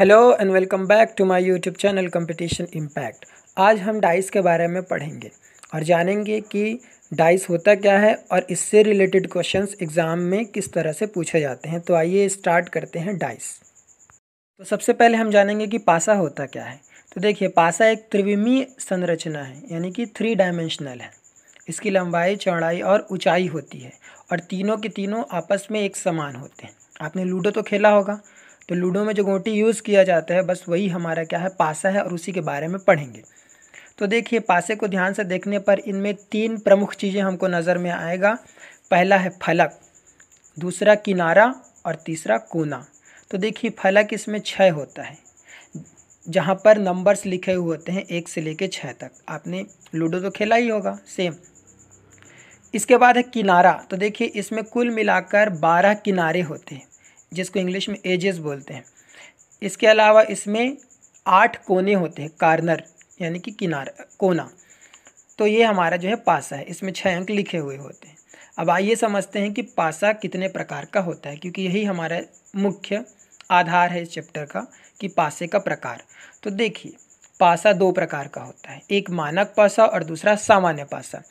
Hello and welcome back to my YouTube channel Competition Impact. आज हम dice के बारे में पढ़ेंगे और जानेंगे कि डाइस होता क्या है और इससे रिलेटेड क्वेश्चंस एग्ज़ाम में किस तरह से पूछे जाते हैं। तो आइए स्टार्ट करते हैं डाइस। तो सबसे पहले हम जानेंगे कि पासा होता क्या है। तो देखिए, पासा एक त्रिविमीय संरचना है, यानी कि 3 डायमेंशनल है। इसकी लंबाई, चौड़ाई और ऊंचाई होती है और तीनों के तीनों आपस में एक समान होते हैं। आपने लूडो तो खेला होगा, तो लूडो में जो गोटी यूज़ किया जाता है बस वही हमारा क्या है, पासा है, और उसी के बारे में पढ़ेंगे। तो देखिए, पासे को ध्यान से देखने पर इनमें 3 प्रमुख चीज़ें हमको नज़र में आएगा। पहला है फलक, दूसरा किनारा और तीसरा कोना। तो देखिए, फलक इसमें 6 होता है, जहाँ पर नंबर्स लिखे हुए होते हैं 1 से लेके 6 तक। आपने लूडो तो खेला ही होगा, सेम। इसके बाद है किनारा। तो देखिए, इसमें कुल मिलाकर 12 किनारे होते हैं, जिसको इंग्लिश में एजेस बोलते हैं। इसके अलावा इसमें 8 कोने होते हैं, कार्नर यानी कि किनारा, कोना। तो ये हमारा जो है पासा है, इसमें 6 अंक लिखे हुए होते हैं। अब आइए समझते हैं कि पासा कितने प्रकार का होता है, क्योंकि यही हमारा मुख्य आधार है इस चैप्टर का कि पासे का प्रकार। तो देखिए, पासा 2 प्रकार का होता है, एक मानक पासा और दूसरा सामान्य पासा।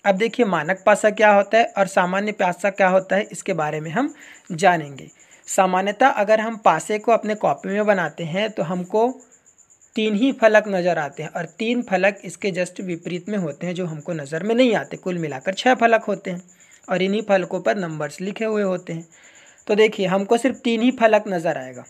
अब देखिए, मानक पासा क्या होता है और सामान्य पासा क्या होता है, इसके बारे में हम जानेंगे। सामान्यतः अगर हम पासे को अपने कॉपी में बनाते हैं तो हमको 3 ही फलक नज़र आते हैं और 3 फलक इसके जस्ट विपरीत में होते हैं, जो हमको नज़र में नहीं आते। कुल मिलाकर 6 फलक होते हैं और इन्हीं फलकों पर नंबर्स लिखे हुए होते हैं। तो देखिए, हमको सिर्फ 3 ही फलक नज़र आएगा।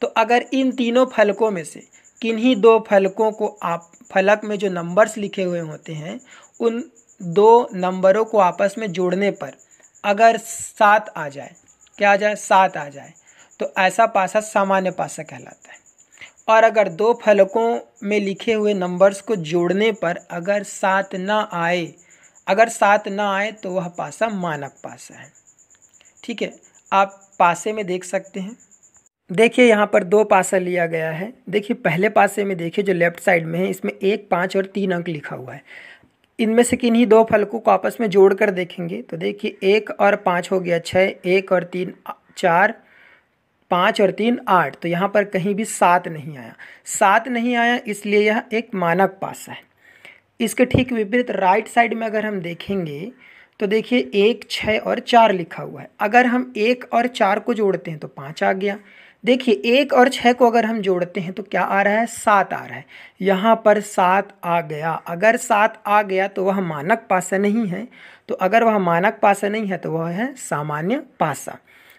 तो अगर इन तीनों फलकों में से किन्हीं 2 फलकों को आप फलक में जो नंबर्स लिखे हुए होते हैं, उन 2 नंबरों को आपस में जोड़ने पर अगर 7 आ जाए, क्या आ जाए, 7 आ जाए, तो ऐसा पासा सामान्य पासा कहलाता है। और अगर 2 फलकों में लिखे हुए नंबर्स को जोड़ने पर अगर 7 ना आए तो वह पासा मानक पासा है। ठीक है, आप पासे में देख सकते हैं। देखिए, यहाँ पर 2 पासा लिया गया है। देखिए, पहले पासे में देखिए जो लेफ्ट साइड में है, इसमें 1, 5 और 3 अंक लिखा हुआ है। इनमें से किन्हीं 2 फलकों को आपस में जोड़कर देखेंगे तो देखिए, 1 और 5 हो गया 6, 1 और 3 4, 5 और 3 8। तो यहाँ पर कहीं भी 7 नहीं आया। 7 नहीं आया, इसलिए यह एक मानक पासा है। इसके ठीक विपरीत राइट साइड में अगर हम देखेंगे तो देखिए, 1, 6 और 4 लिखा हुआ है। अगर हम 1 और 4 को जोड़ते हैं तो 5 आ गया। देखिए, 1 और 6 को अगर हम जोड़ते हैं तो क्या आ रहा है, 7 आ रहा है। यहाँ पर 7 आ गया। अगर 7 आ गया तो वह मानक पासा नहीं है। तो अगर वह मानक पासा नहीं है तो वह है सामान्य पासा।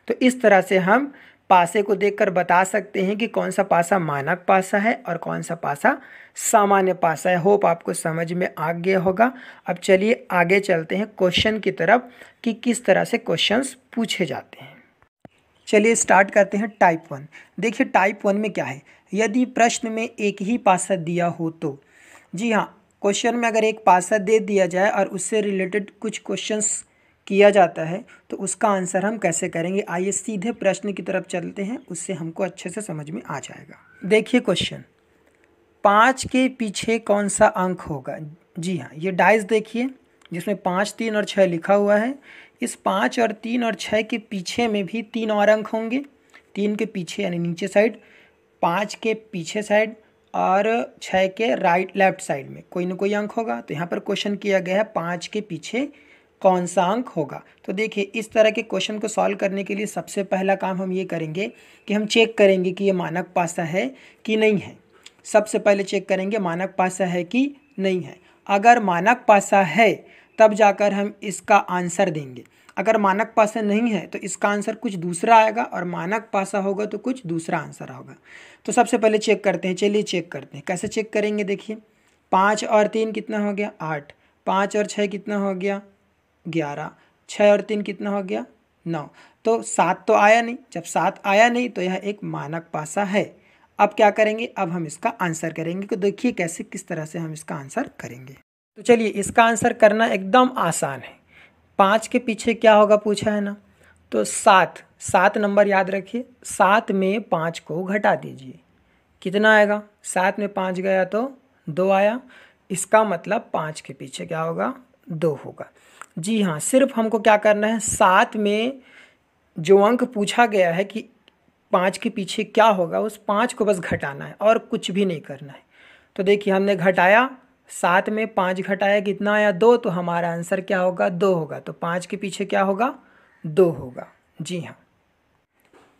तो इस तरह से हम पासे को देखकर बता सकते हैं कि कौन सा पासा मानक पासा है और कौन सा पासा सामान्य पासा है। होप आपको समझ में आ गया होगा। अब चलिए आगे चलते हैं क्वेश्चन की तरफ कि किस तरह से क्वेश्चंस पूछे जाते हैं। चलिए स्टार्ट करते हैं टाइप 1। देखिए, टाइप 1 में क्या है, यदि प्रश्न में एक ही पासा दिया हो तो। जी हाँ, क्वेश्चन में अगर एक पासा दे दिया जाए और उससे रिलेटेड कुछ क्वेश्चंस किया जाता है तो उसका आंसर हम कैसे करेंगे। आइए सीधे प्रश्न की तरफ चलते हैं, उससे हमको अच्छे से समझ में आ जाएगा। देखिए क्वेश्चन, 5 के पीछे कौन सा अंक होगा। जी हाँ, ये डाइस देखिए जिसमें 5, 3 और 6 लिखा हुआ है। इस 5 और 3 और 6 के पीछे में भी 3 और अंक होंगे। 3 के पीछे यानी नीचे साइड, 5 के पीछे साइड और 6 के लेफ्ट साइड में कोई ना कोई अंक होगा। तो यहाँ पर क्वेश्चन किया गया है 5 के पीछे कौन सा अंक होगा। तो देखिए, इस तरह के क्वेश्चन को सॉल्व करने के लिए सबसे पहला काम हम ये करेंगे कि हम चेक करेंगे कि ये मानक पासा है कि नहीं है। सबसे पहले चेक करेंगे मानक पासा है कि नहीं है। अगर मानक पासा है तब जाकर हम इसका आंसर देंगे। अगर मानक पासा नहीं है तो इसका आंसर कुछ दूसरा आएगा और मानक पासा होगा तो कुछ दूसरा आंसर होगा। तो सबसे पहले चेक करते हैं। चलिए चेक करते हैं, कैसे चेक करेंगे। देखिए, 5 और 3 कितना हो गया, 8। 5 और 6 कितना हो गया, 11। 6 और 3 कितना हो गया, 9। तो 7 तो आया नहीं। जब 7 आया नहीं तो यह एक मानक पासा है। अब क्या करेंगे, अब हम इसका आंसर करेंगे। तो देखिए कैसे, किस तरह से हम इसका आंसर करेंगे। तो चलिए, इसका आंसर करना एकदम आसान है। 5 के पीछे क्या होगा पूछा है ना, तो 7 नंबर याद रखिए। 7 में 5 को घटा दीजिए, कितना आएगा, 7 में 5 गया तो 2 आया। इसका मतलब 5 के पीछे क्या होगा, 2 होगा। जी हाँ, सिर्फ हमको क्या करना है, 7 में जो अंक पूछा गया है कि 5 के पीछे क्या होगा, उस 5 को बस घटाना है और कुछ भी नहीं करना है। तो देखिए हमने घटाया, 7 में 5 घटाया कितना आया 2, तो हमारा आंसर क्या होगा 2 होगा। तो 5 के पीछे क्या होगा 2 होगा। जी हाँ।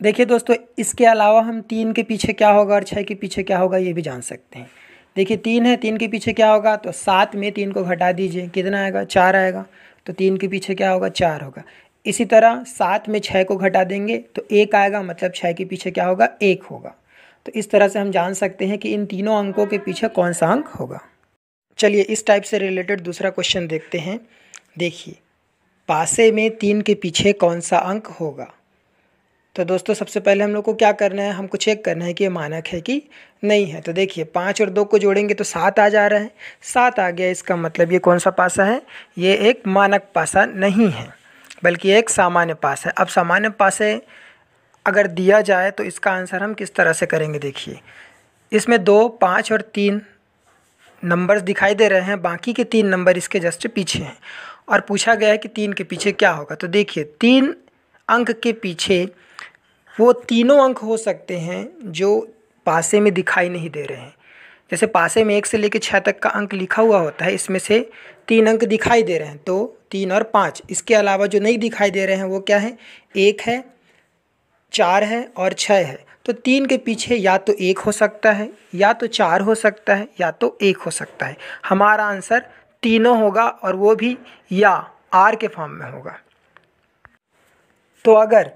देखिए दोस्तों, इसके अलावा हम 3 के पीछे क्या होगा और 6 के पीछे क्या होगा ये भी जान सकते हैं। देखिए 3 है, 3 के पीछे क्या होगा, तो 7 में 3 को घटा दीजिए, कितना आएगा 4 आएगा। तो 3 के पीछे क्या होगा 4 होगा। इसी तरह 7 में 6 को घटा देंगे तो 1 आएगा, मतलब 6 के पीछे क्या होगा 1 होगा। तो इस तरह से हम जान सकते हैं कि इन तीनों अंकों के पीछे कौन सा अंक होगा। चलिए इस टाइप से रिलेटेड दूसरा क्वेश्चन देखते हैं। देखिए पासे में 3 के पीछे कौन सा अंक होगा। तो दोस्तों सबसे पहले हम लोग को क्या करना है, हमको चेक करना है कि ये मानक है कि नहीं है। तो देखिए 5 और 2 को जोड़ेंगे तो 7 आ जा रहा है, 7 आ गया, इसका मतलब ये कौन सा पासा है, ये एक मानक पासा नहीं है बल्कि एक सामान्य पासा है। अब सामान्य पासे अगर दिया जाए तो इसका आंसर हम किस तरह से करेंगे। देखिए इसमें 2, 5 और 3 नंबर्स दिखाई दे रहे हैं, बाकी के 3 नंबर इसके जस्ट पीछे हैं और पूछा गया है कि 3 के पीछे क्या होगा। तो देखिए 3 अंक के पीछे वो तीनों अंक हो सकते हैं जो पासे में दिखाई नहीं दे रहे हैं। जैसे पासे में 1 से लेकर 6 तक का अंक लिखा हुआ होता है, इसमें से 3 अंक दिखाई दे रहे हैं, तो 3 और 5। इसके अलावा जो नहीं दिखाई दे रहे हैं वो क्या है, 1 है, 4 है और 6 है। तो 3 के पीछे या तो 1 हो सकता है, या तो 4 हो सकता है, या तो 1 हो सकता है। हमारा आंसर तीनों होगा और वो भी या आर के फॉर्म में होगा। तो अगर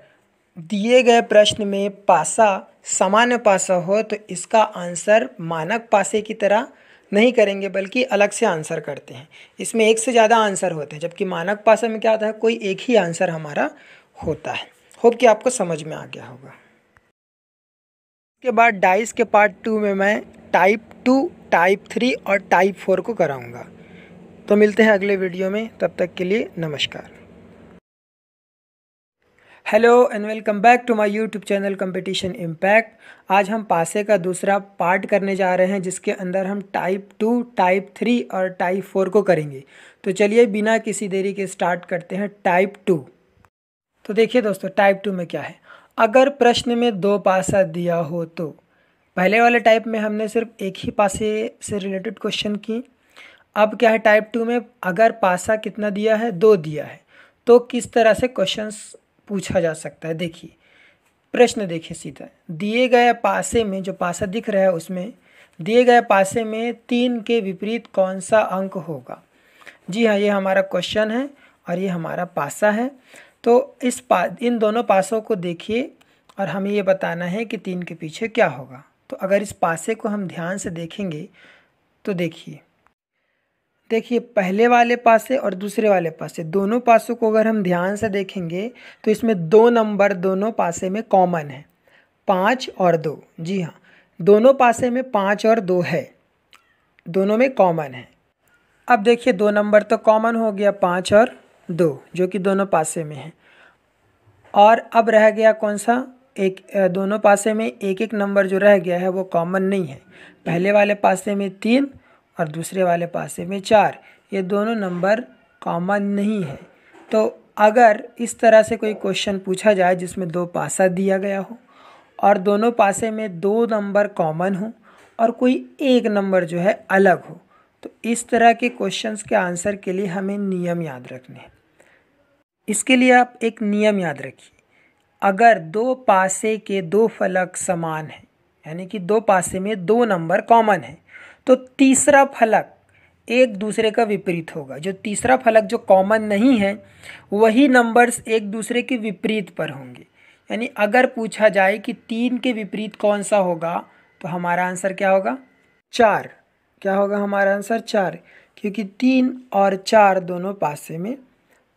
दिए गए प्रश्न में पासा सामान्य पासा हो तो इसका आंसर मानक पासे की तरह नहीं करेंगे बल्कि अलग से आंसर करते हैं। इसमें एक से ज़्यादा आंसर होते हैं, जबकि मानक पासा में क्या होता है, कोई एक ही आंसर हमारा होता है। होप कि आपको समझ में आ गया होगा। इसके बाद डाइस के पार्ट 2 में मैं टाइप 2, टाइप 3 और टाइप 4 को कराऊंगा। तो मिलते हैं अगले वीडियो में, तब तक के लिए नमस्कार। Hello and welcome back to my YouTube channel Competition Impact. आज हम पासे का दूसरा पार्ट करने जा रहे हैं जिसके अंदर हम टाइप 2, टाइप 3 और टाइप 4 को करेंगे। तो चलिए बिना किसी देरी के स्टार्ट करते हैं टाइप 2। तो देखिए दोस्तों टाइप 2 में क्या है, अगर प्रश्न में 2 पासा दिया हो तो पहले वाले टाइप में हमने सिर्फ एक ही पासे से रिलेटेड क्वेश्चन की। अब क्या है टाइप 2 में, अगर पासा कितना दिया है 2 दिया है तो किस तरह से क्वेश्चंस पूछा जा सकता है। देखिए प्रश्न देखिए सीधा, दिए गए पासे में जो पासा दिख रहा है उसमें दिए गए पासे में 3 के विपरीत कौन सा अंक होगा। जी हाँ, ये हमारा क्वेश्चन है और ये हमारा पासा है। तो इन दोनों पासों को देखिए और हमें ये बताना है कि 3 के पीछे क्या होगा। तो अगर इस पासे को हम ध्यान से देखेंगे तो देखिए पहले वाले पासे और दूसरे वाले पासे, दोनों पासों को अगर हम ध्यान से देखेंगे तो इसमें 2 नंबर दोनों पासे में कॉमन है, 5 और 2। जी हाँ, दोनों पासे में 5 और 2 है, दोनों में कॉमन है। अब देखिए 2 नंबर तो कॉमन हो गया, 5 और 2 जो कि दोनों पासे में है। और अब रह गया कौन सा, दोनों पासे में एक एक नंबर जो रह गया है वो कॉमन नहीं है। पहले वाले पासे में 3 और दूसरे वाले पासे में 4, ये दोनों नंबर कॉमन नहीं है। तो अगर इस तरह से कोई क्वेश्चन पूछा जाए जिसमें 2 पासा दिया गया हो और दोनों पासे में 2 नंबर कॉमन हो और कोई एक नंबर जो है अलग हो, तो इस तरह के क्वेश्चंस के आंसर के लिए हमें नियम याद रखने हैं। इसके लिए आप एक नियम याद रखिए, अगर 2 पासे के 2 फलक समान हैं, यानी कि 2 पासे में 2 नंबर कॉमन है, तो तीसरा फलक एक दूसरे का विपरीत होगा। जो तीसरा फलक जो कॉमन नहीं है वही नंबर्स एक दूसरे के विपरीत पर होंगे। यानी अगर पूछा जाए कि 3 के विपरीत कौन सा होगा तो हमारा आंसर क्या होगा 4। क्या होगा हमारा आंसर 4, क्योंकि 3 और 4 दोनों पासे में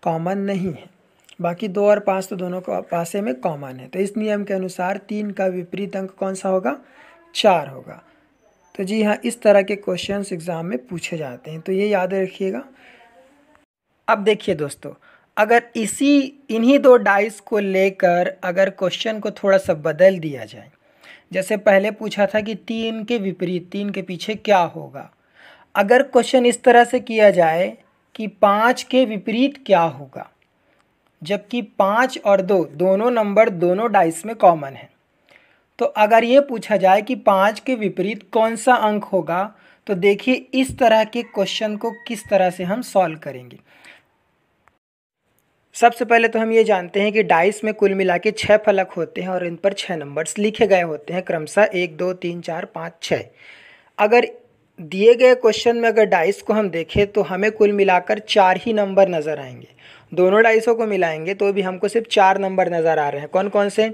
कॉमन नहीं है, बाकी 2 और 5 तो दोनों को पासे में कॉमन है। तो इस नियम के अनुसार 3 का विपरीत अंक कौन सा होगा 4 होगा। तो जी हाँ, इस तरह के क्वेश्चंस एग्ज़ाम में पूछे जाते हैं, तो ये याद रखिएगा। अब देखिए दोस्तों, अगर इन्हीं 2 डाइस को लेकर अगर क्वेश्चन को थोड़ा सा बदल दिया जाए, जैसे पहले पूछा था कि 3 के विपरीत 3 के पीछे क्या होगा, अगर क्वेश्चन इस तरह से किया जाए कि 5 के विपरीत क्या होगा, जबकि 5 और 2 दोनों नंबर दोनों डाइस में कॉमन है, तो अगर ये पूछा जाए कि 5 के विपरीत कौन सा अंक होगा, तो देखिए इस तरह के क्वेश्चन को किस तरह से हम सॉल्व करेंगे। सबसे पहले तो हम ये जानते हैं कि डाइस में कुल मिला के 6 फलक होते हैं और इन पर 6 नंबर्स लिखे गए होते हैं क्रमशः 1 2 3 4 5 6। अगर दिए गए क्वेश्चन में अगर डाइस को हम देखें तो हमें कुल मिलाकर 4 ही नंबर नज़र आएंगे। दोनों डाइसों को मिलाएंगे तो भी हमको सिर्फ 4 नंबर नज़र आ रहे हैं। कौन कौन से?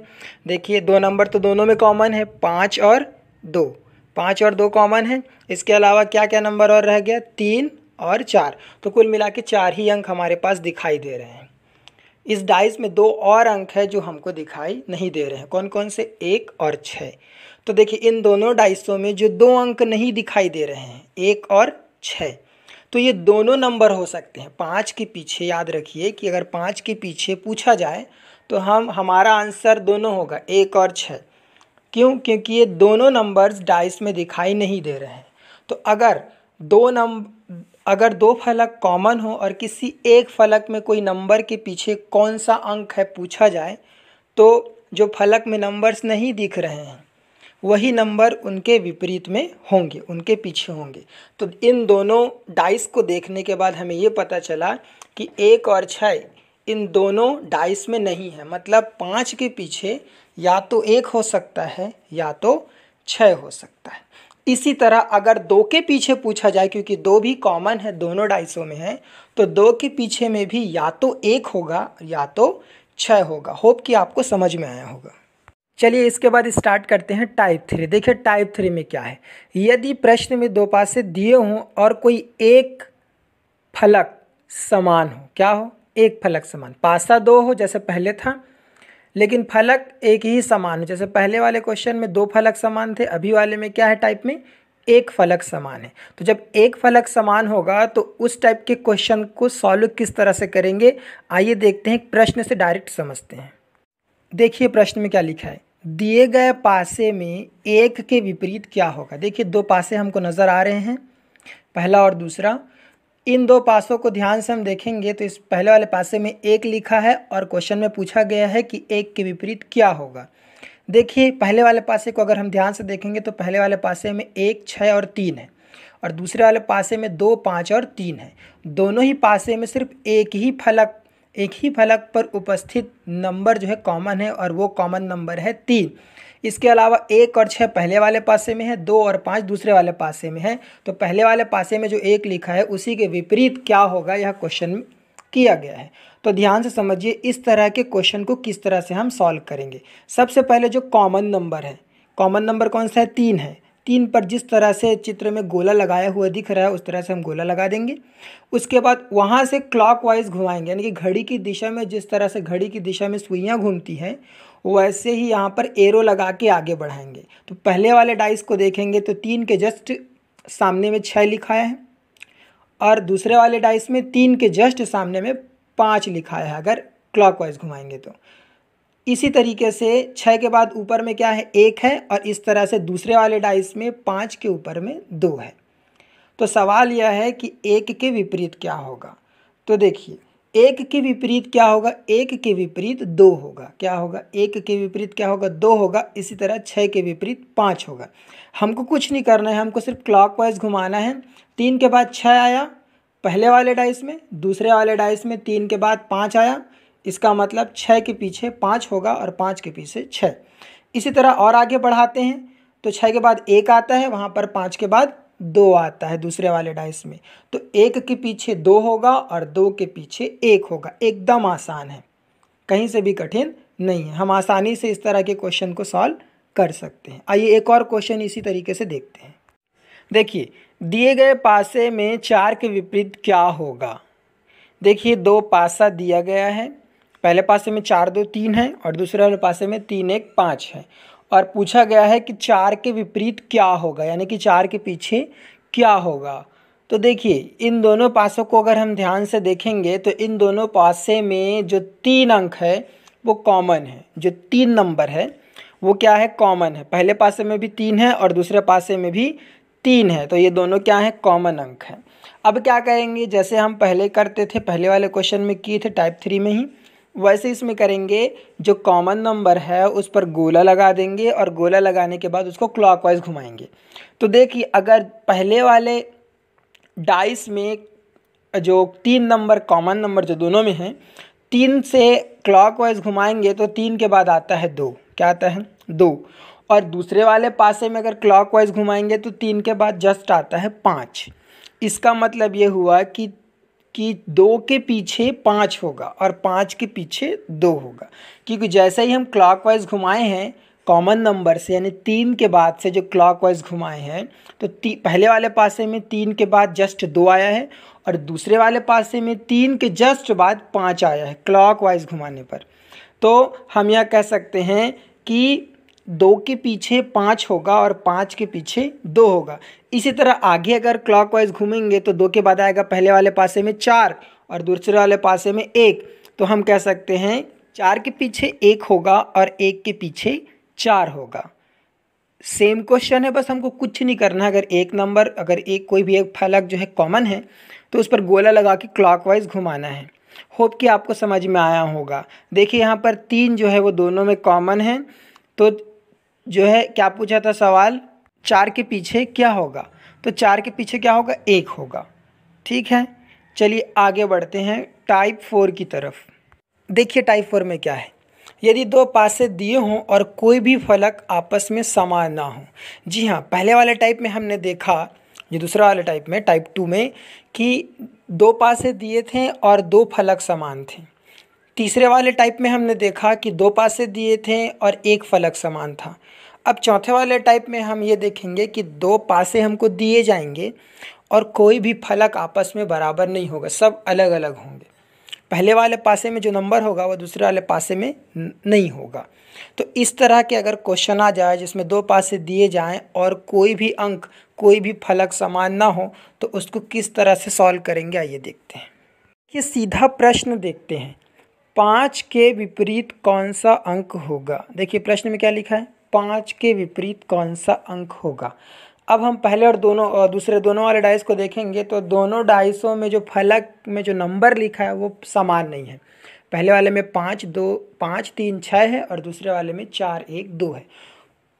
देखिए 2 नंबर तो दोनों में कॉमन है, 5 और 2, 5 और 2 कॉमन है। इसके अलावा क्या क्या नंबर और रह गया? 3 और 4। तो कुल मिला के 4 ही अंक हमारे पास दिखाई दे रहे हैं। इस डाइस में 2 और अंक है जो हमको दिखाई नहीं दे रहे हैं। कौन कौन से? 1 और 6। तो देखिए इन दोनों डाइसों में जो 2 अंक नहीं दिखाई दे रहे हैं, 1 और 6, तो ये दोनों नंबर हो सकते हैं। 5 के पीछे याद रखिए कि अगर 5 के पीछे पूछा जाए तो हमारा आंसर दोनों होगा 1 और 6। क्यों? क्योंकि ये दोनों नंबर्स डाइस में दिखाई नहीं दे रहे हैं। तो अगर 2 फलक कॉमन हो और किसी एक फलक में कोई नंबर के पीछे कौन सा अंक है पूछा जाए, तो जो फलक में नंबर्स नहीं दिख रहे हैं वही नंबर उनके विपरीत में होंगे, उनके पीछे होंगे। तो इन दोनों डाइस को देखने के बाद हमें ये पता चला कि 1 और 6 इन दोनों डाइस में नहीं है। मतलब 5 के पीछे या तो 1 हो सकता है या तो 6 हो सकता है। इसी तरह अगर 2 के पीछे पूछा जाए, क्योंकि 2 भी कॉमन है, दोनों डाइसों में है, तो 2 के पीछे में भी या तो 1 होगा या तो 6 होगा। होप कि आपको समझ में आया होगा। चलिए इसके बाद स्टार्ट करते हैं टाइप 3। देखिए टाइप 3 में क्या है। यदि प्रश्न में 2 पासे दिए हों और कोई एक फलक समान हो, क्या हो? एक फलक समान। पासा 2 हो जैसे पहले था, लेकिन फलक एक ही समान हो। जैसे पहले वाले क्वेश्चन में 2 फलक समान थे, अभी वाले में क्या है टाइप में? एक फलक समान है। तो जब एक फलक समान होगा तो उस टाइप के क्वेश्चन को सॉल्व किस तरह से करेंगे, आइए देखते हैं। प्रश्न से डायरेक्ट समझते हैं। देखिए प्रश्न में क्या लिखा है। दिए गए पासे में 1 के विपरीत क्या होगा। देखिए 2 पासे हमको नज़र आ रहे हैं, पहला और दूसरा। इन 2 पासों को ध्यान से हम देखेंगे तो इस पहले वाले पासे में 1 लिखा है और क्वेश्चन में पूछा गया है कि 1 के विपरीत क्या होगा। देखिए पहले वाले पासे को अगर हम ध्यान से देखेंगे तो पहले वाले पासे में 1 6 और 3 है और दूसरे वाले पासे में 2 5 और 3 है। दोनों ही पासे में सिर्फ एक ही फलक पर उपस्थित नंबर जो है कॉमन है और वो कॉमन नंबर है 3। इसके अलावा 1 और 6 पहले वाले पासे में है, 2 और 5 दूसरे वाले पासे में है। तो पहले वाले पासे में जो 1 लिखा है उसी के विपरीत क्या होगा, यह क्वेश्चन में किया गया है। तो ध्यान से समझिए इस तरह के क्वेश्चन को किस तरह से हम सॉल्व करेंगे। सबसे पहले जो कॉमन नंबर है, कॉमन नंबर कौन सा है? 3 है। 3 पर जिस तरह से चित्र में गोला लगाया हुआ दिख रहा है उस तरह से हम गोला लगा देंगे। उसके बाद वहाँ से क्लॉकवाइज घुमाएंगे, यानी कि घड़ी की दिशा में, जिस तरह से घड़ी की दिशा में सुइयाँ घूमती हैं वैसे ही यहाँ पर एरो लगा के आगे बढ़ाएंगे। तो पहले वाले डाइस को देखेंगे तो 3 के जस्ट सामने में 6 लिखा है और दूसरे वाले डाइस में 3 के जस्ट सामने में 5 लिखा है अगर क्लॉकवाइज घुमाएंगे तो। इसी तरीके से 6 के बाद ऊपर में क्या है? 1 है और इस तरह से दूसरे वाले डाइस में 5 के ऊपर में 2 है। तो सवाल यह है कि 1 के विपरीत क्या होगा। तो देखिए 1 के विपरीत क्या होगा? 1 के विपरीत 2 होगा। क्या होगा? 1 के विपरीत क्या होगा? 2 होगा। इसी तरह 6 के विपरीत 5 होगा। हमको कुछ नहीं करना है, हमको सिर्फ क्लॉकवाइज घुमाना है। 3 के बाद 6 आया पहले वाले डाइस में, दूसरे वाले डाइस में 3 के बाद 5 आया। इसका मतलब 6 के पीछे 5 होगा और 5 के पीछे 6। इसी तरह और आगे बढ़ाते हैं तो 6 के बाद 1 आता है, वहाँ पर 5 के बाद 2 आता है दूसरे वाले डाइस में। तो 1 के पीछे 2 होगा और 2 के पीछे 1 होगा। एकदम आसान है, कहीं से भी कठिन नहीं है। हम आसानी से इस तरह के क्वेश्चन को सॉल्व कर सकते हैं। आइए एक और क्वेश्चन इसी तरीके से देखते हैं। देखिए दिए गए पासे में 4 के विपरीत क्या होगा। देखिए 2 पासा दिया गया है, पहले पासे में 4 2 3 है और दूसरे वाले पासे में 3 1 5 है और पूछा गया है कि 4 के विपरीत क्या होगा, यानी कि 4 के पीछे क्या होगा। तो देखिए इन दोनों पासों को अगर हम ध्यान से देखेंगे तो इन दोनों पासे में जो 3 अंक है वो कॉमन है। जो 3 नंबर है वो क्या है? कॉमन है। पहले पासे में भी 3 है और दूसरे पासे में भी 3 है। तो ये दोनों क्या है? कॉमन अंक है। अब क्या करेंगे, जैसे हम पहले करते थे, पहले वाले क्वेश्चन में किए थे टाइप 3 में ही। वैसे इसमें करेंगे, जो कॉमन नंबर है उस पर गोला लगा देंगे और गोला लगाने के बाद उसको क्लॉकवाइज घुमाएंगे। तो देखिए, अगर पहले वाले डाइस में जो 3 नंबर कॉमन नंबर जो दोनों में हैं, 3 से क्लॉकवाइज घुमाएंगे तो 3 के बाद आता है 2। क्या आता है? 2। और दूसरे वाले पासे में अगर क्लॉकवाइज घुमाएंगे तो 3 के बाद जस्ट आता है 5। इसका मतलब ये हुआ कि 2 के पीछे 5 होगा और 5 के पीछे 2 होगा, क्योंकि जैसे ही हम क्लॉकवाइज घुमाए हैं कॉमन नंबर से, यानी 3 के बाद से जो क्लॉकवाइज घुमाए हैं, तो पहले वाले पासे में 3 के बाद जस्ट 2 आया है और दूसरे वाले पासे में 3 के जस्ट बाद 5 आया है क्लॉकवाइज घुमाने पर। तो हम यह कह सकते हैं कि 2 के पीछे 5 होगा और 5 के पीछे 2 होगा। इसी तरह आगे अगर क्लॉकवाइज घूमेंगे तो 2 के बाद आएगा पहले वाले पासे में 4 और दूसरे वाले पासे में 1। तो हम कह सकते हैं 4 के पीछे 1 होगा और 1 के पीछे 4 होगा। सेम क्वेश्चन है, बस हमको कुछ नहीं करना है। अगर कोई भी एक फलक जो है कॉमन है तो उस पर गोला लगा के क्लॉकवाइज घुमाना है। होप कि आपको समझ में आया होगा। देखिए यहाँ पर 3 जो है वो दोनों में कॉमन है, तो जो है क्या पूछा था सवाल, 4 के पीछे क्या होगा? तो 4 के पीछे क्या होगा? 1 होगा। ठीक है, चलिए आगे बढ़ते हैं टाइप 4 की तरफ। देखिए टाइप 4 में क्या है। यदि 2 पासे दिए हों और कोई भी फलक आपस में समान ना हो। जी हाँ, पहले वाले टाइप में हमने देखा, ये दूसरा वाले टाइप में, टाइप 2 में, कि 2 पासे दिए थे और 2 फलक समान थे। तीसरे वाले टाइप में हमने देखा कि 2 पासे दिए थे और 1 फलक समान था। अब चौथे वाले टाइप में हम ये देखेंगे कि 2 पासे हमको दिए जाएंगे और कोई भी फलक आपस में बराबर नहीं होगा, सब अलग अलग होंगे। पहले वाले पासे में जो नंबर होगा वो दूसरे वाले पासे में नहीं होगा। तो इस तरह के अगर क्वेश्चन आ जाए जिसमें 2 पासे दिए जाएं और कोई भी अंक, कोई भी फलक समान ना हो, तो उसको किस तरह से सॉल्व करेंगे, आइए देखते हैं। ये सीधा प्रश्न देखते हैं, 5 के विपरीत कौन सा अंक होगा। देखिए प्रश्न में क्या लिखा है, 5 के विपरीत कौन सा अंक होगा। अब हम पहले और दूसरे दोनों वाले डाइस को देखेंगे तो दोनों डाइसों में जो फलक में जो नंबर लिखा है वो समान नहीं है। पहले वाले में 5 3 6 है और दूसरे वाले में 4 1 2 है।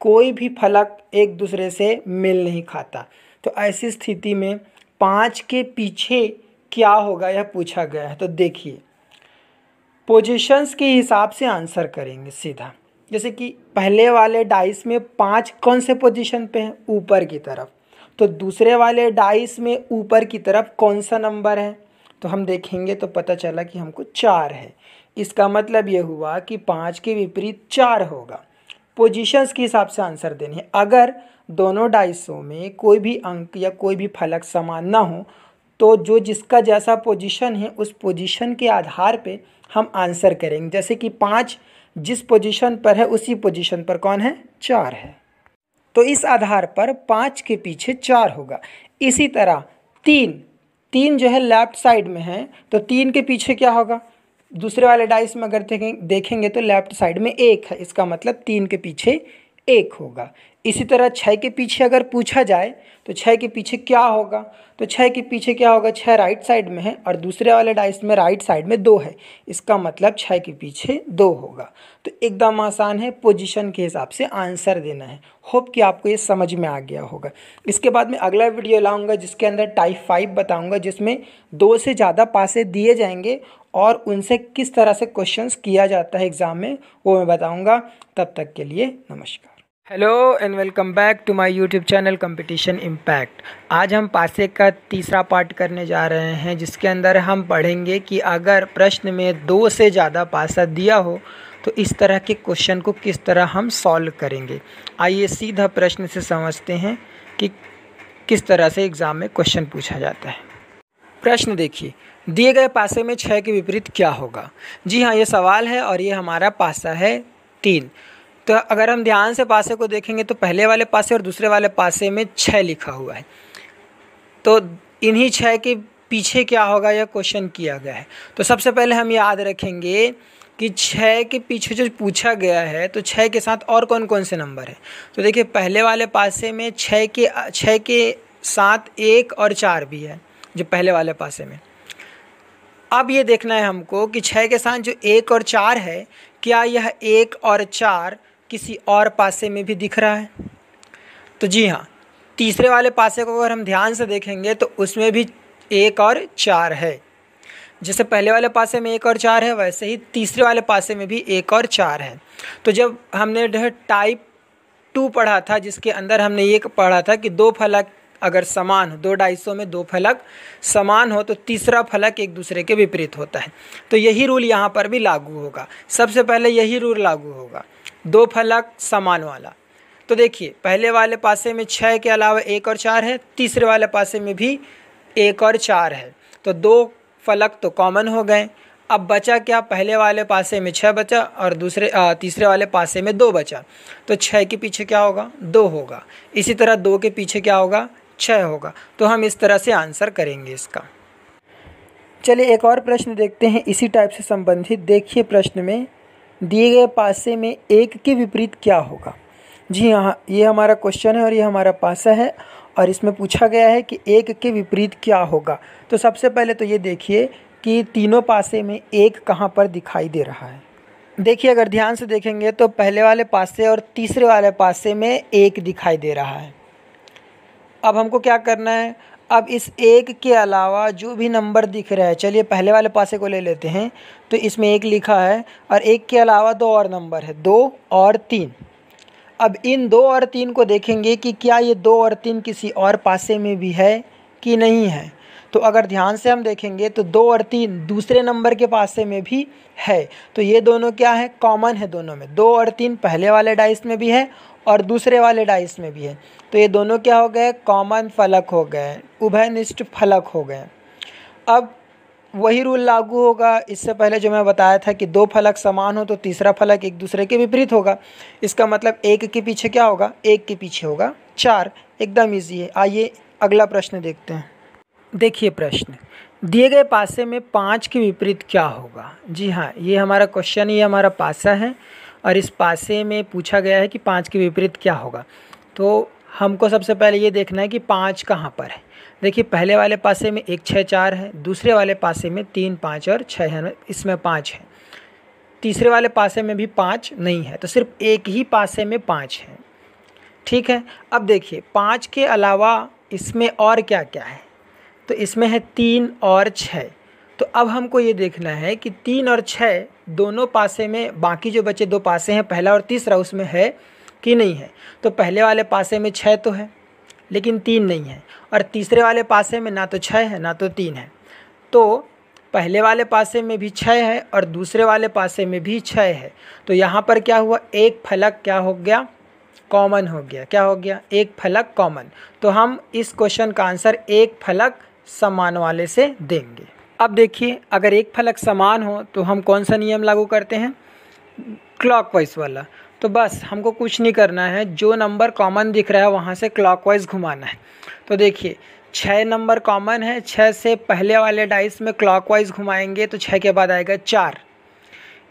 कोई भी फलक एक दूसरे से मेल नहीं खाता। तो ऐसी स्थिति में 5 के पीछे क्या होगा यह पूछा गया है। तो देखिए, पोजीशंस के हिसाब से आंसर करेंगे सीधा। जैसे कि पहले वाले डाइस में 5 कौन से पोजीशन पे हैं, ऊपर की तरफ। तो दूसरे वाले डाइस में ऊपर की तरफ कौन सा नंबर है, तो हम देखेंगे तो पता चला कि हमको 4 है। इसका मतलब ये हुआ कि 5 के विपरीत 4 होगा। पोजीशंस के हिसाब से आंसर देनी है। अगर दोनों डाइसों में कोई भी अंक या कोई भी फलक समान ना हो तो जो जिसका जैसा पोजीशन है उस पोजीशन के आधार पे हम आंसर करेंगे। जैसे कि 5 जिस पोजीशन पर है उसी पोजीशन पर कौन है, 4 है। तो इस आधार पर 5 के पीछे 4 होगा। इसी तरह 3 जो है लेफ्ट साइड में है, तो 3 के पीछे क्या होगा, दूसरे वाले डाइस में अगर देखेंगे तो लेफ्ट साइड में 1 है। इसका मतलब 3 के पीछे 1 होगा। इसी तरह 6 के पीछे अगर पूछा जाए तो 6 के पीछे क्या होगा, तो 6 के पीछे क्या होगा, 6 राइट साइड में है और दूसरे वाले डाइस में राइट साइड में 2 है। इसका मतलब 6 के पीछे 2 होगा। तो एकदम आसान है, पोजीशन के हिसाब से आंसर देना है। होप कि आपको ये समझ में आ गया होगा। इसके बाद मैं अगला वीडियो लाऊंगा जिसके अंदर टाइप 5 बताऊंगा, जिसमें 2 से ज़्यादा पासे दिए जाएंगे और उनसे किस तरह से क्वेश्चंस किया जाता है एग्ज़ाम में, वो मैं बताऊँगा। तब तक के लिए नमस्कार। Hello and welcome back to my YouTube channel Competition Impact. आज हम पासे का तीसरा पार्ट करने जा रहे हैं, जिसके अंदर हम पढ़ेंगे कि अगर प्रश्न में 2 से ज़्यादा पासा दिया हो तो इस तरह के क्वेश्चन को किस तरह हम सॉल्व करेंगे। आइए सीधा प्रश्न से समझते हैं कि किस तरह से एग्ज़ाम में क्वेश्चन पूछा जाता है। प्रश्न देखिए, दिए गए पासे में 6 के विपरीत क्या होगा। जी हाँ, ये सवाल है और ये हमारा पासा है 3। तो अगर हम ध्यान से पासे को देखेंगे तो पहले वाले पासे और दूसरे वाले पासे में 6 लिखा हुआ है। तो इन्हीं 6 के पीछे क्या होगा यह क्वेश्चन किया गया है। तो सबसे पहले हम याद रखेंगे कि 6 के पीछे जो पूछा गया है तो 6 के साथ और कौन कौन से नंबर है। तो देखिए पहले वाले पासे में 6 के साथ 1 और 4 भी है, जो पहले वाले पासे में। अब ये देखना है हमको कि 6 के साथ जो 1 और 4 है, क्या यह 1 और 4 किसी और पासे में भी दिख रहा है? तो जी हाँ, तीसरे वाले पासे को अगर हम ध्यान से देखेंगे तो उसमें भी 1 और 4 है। जैसे पहले वाले पासे में 1 और 4 है, वैसे ही तीसरे वाले पासे में भी 1 और 4 है। तो जब हमने जो है टाइप 2 पढ़ा था, जिसके अंदर हमने ये पढ़ा था कि दो फलक अगर समान हो, 2 डाइसों में 2 फलक समान हो तो तीसरा फलक एक दूसरे के विपरीत होता है। तो यही रूल यहाँ पर भी लागू होगा। सबसे पहले यही रूल लागू होगा, 2 फलक समान वाला। तो देखिए, पहले वाले पासे में 6 के अलावा 1 और 4 है, तीसरे वाले पासे में भी 1 और 4 है, तो 2 फलक तो कॉमन हो गए। अब बचा क्या, पहले वाले पासे में 6 बचा और तीसरे वाले पासे में 2 बचा। तो 6 के पीछे क्या होगा, 2 होगा। इसी तरह 2 के पीछे क्या होगा, 6 होगा। तो हम इस तरह से आंसर करेंगे इसका। चलिए एक और प्रश्न देखते हैं इसी टाइप से संबंधित। देखिए प्रश्न में दिए गए पासे में 1 के विपरीत क्या होगा। जी हाँ, ये हमारा क्वेश्चन है और ये हमारा पासा है और इसमें पूछा गया है कि 1 के विपरीत क्या होगा। तो सबसे पहले तो ये देखिए कि तीनों पासे में 1 कहाँ पर दिखाई दे रहा है। देखिए अगर ध्यान से देखेंगे तो पहले वाले पासे और तीसरे वाले पासे में 1 दिखाई दे रहा है। अब हमको क्या करना है, अब इस 1 के अलावा जो भी नंबर दिख रहा है, चलिए पहले वाले पासे को ले लेते हैं। तो इसमें 1 लिखा है और 1 के अलावा 2 और नंबर है, 2 और 3। अब इन 2 और 3 को देखेंगे कि क्या ये 2 और 3 किसी और पासे में भी है कि नहीं है। तो अगर ध्यान से हम देखेंगे तो 2 और 3 दूसरे नंबर के पासे में भी है। तो ये दोनों क्या है, कॉमन है दोनों में। 2 और 3 पहले वाले डाइस में भी है और दूसरे वाले डाइस में भी है। तो ये दोनों क्या हो गए, कॉमन फलक हो गए, उभयनिष्ठ फलक हो गए। अब वही रूल लागू होगा इससे पहले जो मैं बताया था कि 2 फलक समान हो तो तीसरा फलक एक दूसरे के विपरीत होगा। इसका मतलब 1 के पीछे क्या होगा, 1 के पीछे होगा 4। एकदम ईजी है। आइए अगला प्रश्न देखते हैं। देखिए प्रश्न, दिए गए पासे में 5 के विपरीत क्या होगा। जी हाँ, ये हमारा क्वेश्चन, ये हमारा पासा है और इस पासे में पूछा गया है कि 5 के विपरीत क्या होगा। तो हमको सबसे पहले ये देखना है कि 5 कहाँ पर है। देखिए पहले वाले पासे में 1 6 4 है, दूसरे वाले पासे में 3 5 और 6 है, इसमें 5 है। तीसरे वाले पासे में भी 5 नहीं है, तो सिर्फ एक ही पासे में 5 है। ठीक है, अब देखिए 5 के अलावा इसमें और क्या क्या है। तो इसमें है 3 और 6। तो अब हमको ये देखना है कि 3 और 6 दोनों पासे में, बाकी जो बचे 2 पासे हैं पहला और तीसरा, उसमें है कि नहीं है। तो पहले वाले पासे में 6 तो है लेकिन 3 नहीं है, और तीसरे वाले पासे में ना तो 6 है ना तो 3 है। तो पहले वाले पासे में भी 6 है और दूसरे वाले पासे में भी 6 है। तो यहाँ पर क्या हुआ, एक फलक क्या हो गया, कॉमन हो गया। क्या हो गया, एक फलक कॉमन। तो हम इस क्वेश्चन का आंसर एक फलक समान वाले से देंगे। अब देखिए अगर एक फलक समान हो तो हम कौन सा नियम लागू करते हैं, क्लॉकवाइज वाला। तो बस हमको कुछ नहीं करना है, जो नंबर कॉमन दिख रहा है वहाँ से क्लॉकवाइज घुमाना है। तो देखिए 6 नंबर कॉमन है, 6 से पहले वाले डाइस में क्लॉकवाइज घुमाएंगे तो 6 के बाद आएगा 4।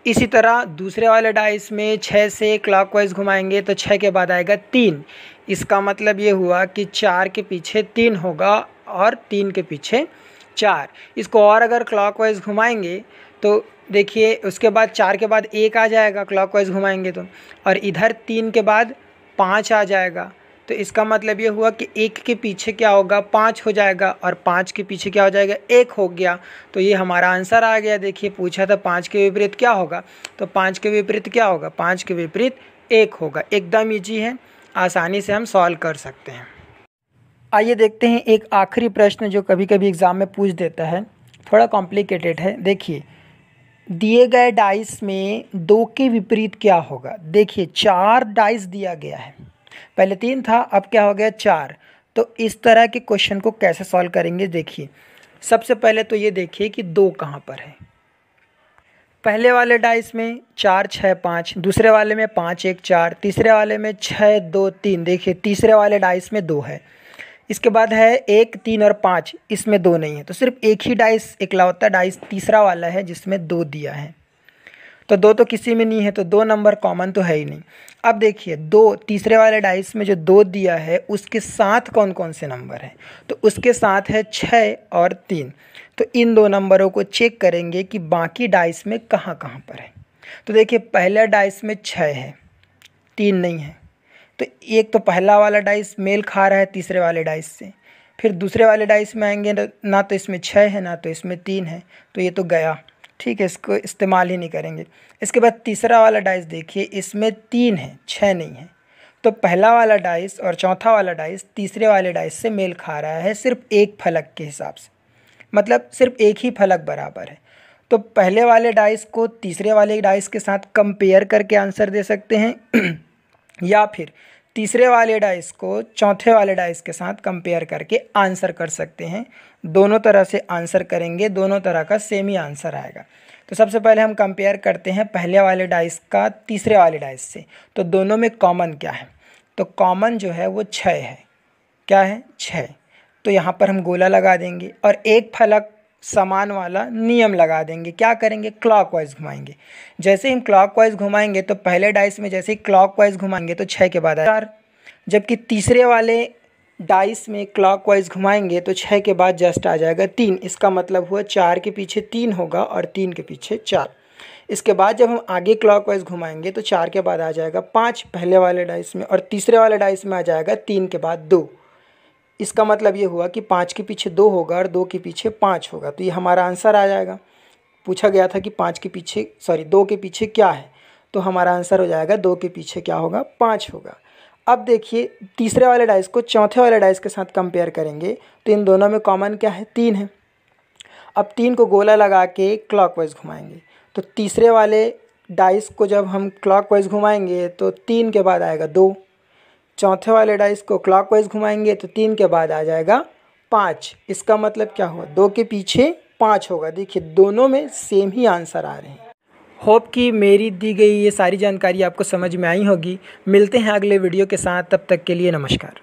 इसी तरह दूसरे वाले डाइस में 6 से क्लॉकवाइज घुमाएंगे तो 6 के बाद आएगा 3। इसका मतलब ये हुआ कि 4 के पीछे 3 होगा और 3 के पीछे 4। इसको और अगर क्लॉकवाइज घुमाएंगे तो देखिए उसके बाद 4 के बाद 1 आ जाएगा क्लॉकवाइज घुमाएंगे तो, और इधर 3 के बाद 5 आ जाएगा। तो इसका मतलब ये हुआ कि 1 के पीछे क्या होगा, 5 हो जाएगा, और 5 के पीछे क्या हो जाएगा, 1 हो गया। तो ये हमारा आंसर आ गया। देखिए पूछा था 5 के विपरीत क्या होगा, तो 5 के विपरीत क्या होगा, 5 के विपरीत 1 होगा। एकदम ईजी है, आसानी से हम सॉल्व कर सकते हैं। आइए देखते हैं एक आखिरी प्रश्न जो कभी कभी एग्ज़ाम में पूछ देता है, थोड़ा कॉम्प्लिकेटेड है। देखिए दिए गए डाइस में 2 के विपरीत क्या होगा। देखिए 4 डाइस दिया गया है, पहले 3 था अब क्या हो गया 4। तो इस तरह के क्वेश्चन को कैसे सॉल्व करेंगे। देखिए सबसे पहले तो ये देखिए कि 2 कहाँ पर है। पहले वाले डाइस में 4 6 5, दूसरे वाले में 5 1 4, तीसरे वाले में 6 2 3। देखिए तीसरे वाले डाइस में 2 है। इसके बाद है 1 3 और 5, इसमें 2 नहीं है। तो सिर्फ एक ही डाइस, इकलौता डाइस तीसरा वाला है जिसमें 2 दिया है। तो 2 तो किसी में नहीं है, तो 2 नंबर कॉमन तो है ही नहीं। अब देखिए 2 तीसरे वाले डाइस में जो 2 दिया है उसके साथ कौन कौन से नंबर हैं, तो उसके साथ है 6 और 3। तो इन 2 नंबरों को चेक करेंगे कि बाकी डाइस में कहाँ कहाँ पर है। तो देखिए पहले डाइस में 6 है, 3 नहीं है, तो एक तो पहला वाला डाइस मेल खा रहा है तीसरे वाले डाइस से। फिर दूसरे वाले डाइस में आएंगे ना तो इसमें 6 है ना तो इसमें 3 है, तो ये तो गया, ठीक है, इसको इस्तेमाल ही नहीं करेंगे। इसके बाद तीसरा वाला डाइस देखिए, इसमें 3 है, 6 नहीं है, तो पहला वाला डाइस और चौथा वाला डाइस तीसरे वाले डाइस से मेल खा रहा है सिर्फ एक फलक के हिसाब से, मतलब सिर्फ एक ही फलक बराबर है। तो पहले वाले डाइस को तीसरे वाले डाइस के साथ कंपेयर करके आंसर दे सकते हैं या फिर तीसरे वाले डाइस को चौथे वाले डाइस के साथ कंपेयर करके आंसर कर सकते हैं। दोनों तरह से आंसर करेंगे, दोनों तरह का सेम ही आंसर आएगा। तो सबसे पहले हम कंपेयर करते हैं पहले वाले डाइस का तीसरे वाले डाइस से। तो दोनों में कॉमन क्या है, तो कॉमन जो है वो 6 है। क्या है, 6। तो यहाँ पर हम गोला लगा देंगे और एक फलक समान वाला नियम लगा देंगे। क्या करेंगे, क्लॉकवाइज घुमाएंगे। जैसे हम क्लॉकवाइज घुमाएंगे तो पहले डाइस में जैसे ही क्लॉकवाइज घुमाएंगे तो 6 के बाद 4, जबकि तीसरे वाले डाइस में क्लॉकवाइज घुमाएंगे तो 6 के बाद जस्ट आ जाएगा 3। इसका मतलब हुआ 4 के पीछे 3 होगा और 3 के पीछे 4। इसके बाद जब हम आगे क्लॉकवाइज घुमाएंगे तो 4 के बाद आ जाएगा 5 पहले वाले डाइस में, और तीसरे वाले डाइस में आ जाएगा 3 के बाद 2। इसका मतलब ये हुआ कि 5 के पीछे 2 होगा और 2 के पीछे 5 होगा, तो ये हमारा आंसर आ जाएगा। पूछा गया था कि 2 के पीछे क्या है, तो हमारा आंसर हो जाएगा 2 के पीछे क्या होगा, 5 होगा। अब देखिए तीसरे वाले डाइस को चौथे वाले डाइस के साथ कंपेयर करेंगे तो इन दोनों में कॉमन क्या है, 3 है। अब 3 को गोला लगा के क्लॉकवाइज घुमाएंगे, तो तीसरे वाले डाइस को जब हम क्लॉकवाइज घुमाएंगे तो 3 के बाद आएगा 2। चौथे वाले डाइस को क्लॉकवाइज घुमाएंगे तो 3 के बाद आ जाएगा 5। इसका मतलब क्या हुआ, 2 के पीछे 5 होगा। देखिए दोनों में सेम ही आंसर आ रहे हैं। होप कि मेरी दी गई ये सारी जानकारी आपको समझ में आई होगी। मिलते हैं अगले वीडियो के साथ, तब तक के लिए नमस्कार।